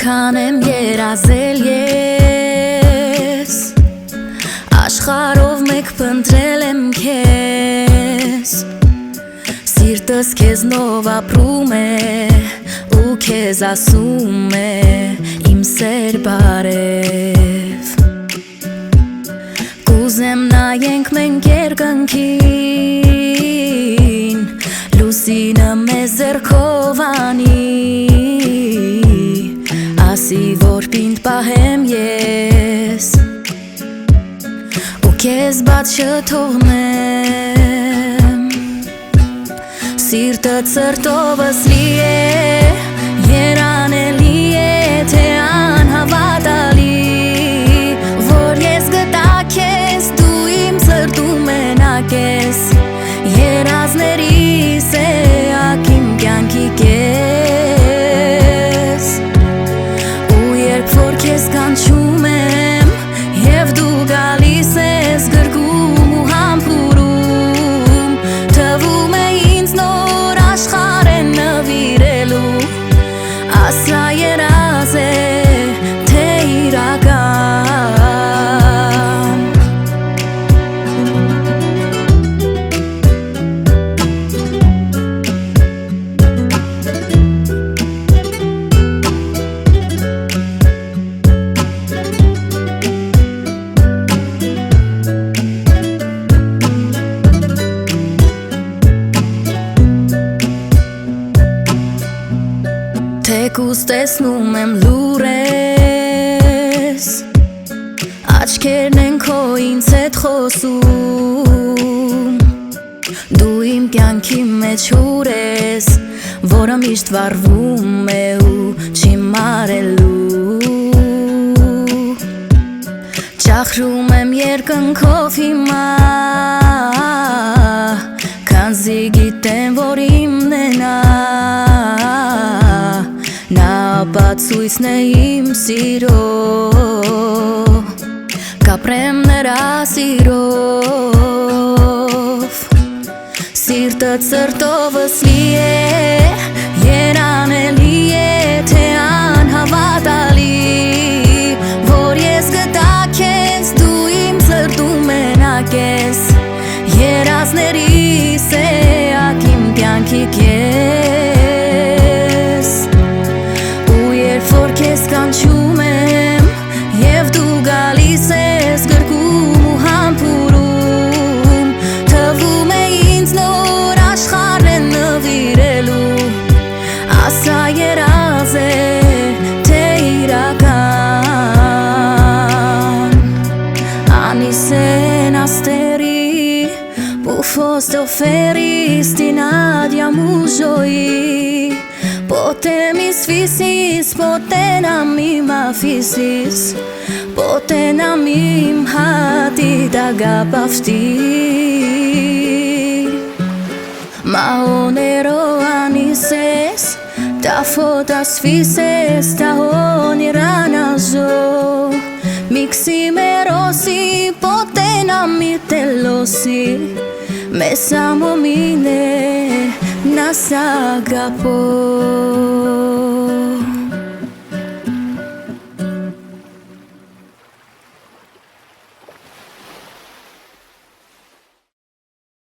Որքան եմ երազել ես Աշխարհով մեկ փնտրել եմ քեզ Սիրտս քեզնով ապրում է ու քեզ ասում է իմ սեր բարև Կուզեմ նայենք մենք երկնքին Լուսինը մեզ ձեռքով անի Ասի որ պինդ պահեմ ես ու քեզ բաց չթողնեմ Սիրտը ցրտովս լի է երանելի է թե անհավատալի Որ ես գտա քեզ դու իմ ցրտում մենակ ես Երազներիս էակ իմ կյանքի կես Որ քեզ կանչում եմ և դու գալիս ես գրկում ու համբուրում Թվում է ինձ նոր աշխարհ է նվիրելու Ասա երազ է թե իրական Թեկուզ տեսնում եմ լուր ես Աչքերն են քո ինձ հետ խոսում Դու իմ կյանքի մեջ հուր ես Որը միշտ վառվում է ու չի մարելու Ճախրում եմ երկնքով հիմա Քանզի գիտեմ որ իմն է Նա ապացույցն է իմ սիրո Կապրեմ նրա սիրով Սիրտը ցրտովս լի է Երանելի է թե անհավատալի Որ ես գտա քեզ դու իմ ցրտում մենակ ես Երազներիս էակ իմ կյանքի կես Որ քեզ կանչում եմ և դու գալիս ես գրկում ու համբուրում Թվում է ինձ նոր աշխարհ է նվիրելու Ասա երազ է թե իրական Անիսեն աստերի Բուֆոս դոֆերիս տինադյա մուժոյի Pote mis fisis, pote na mim afisis Pote na mim hati dagapafti Maonero anises Ta fotas fises ta oniranazo Miximerosi, pote na mitelosi Mesamo mine nasagapo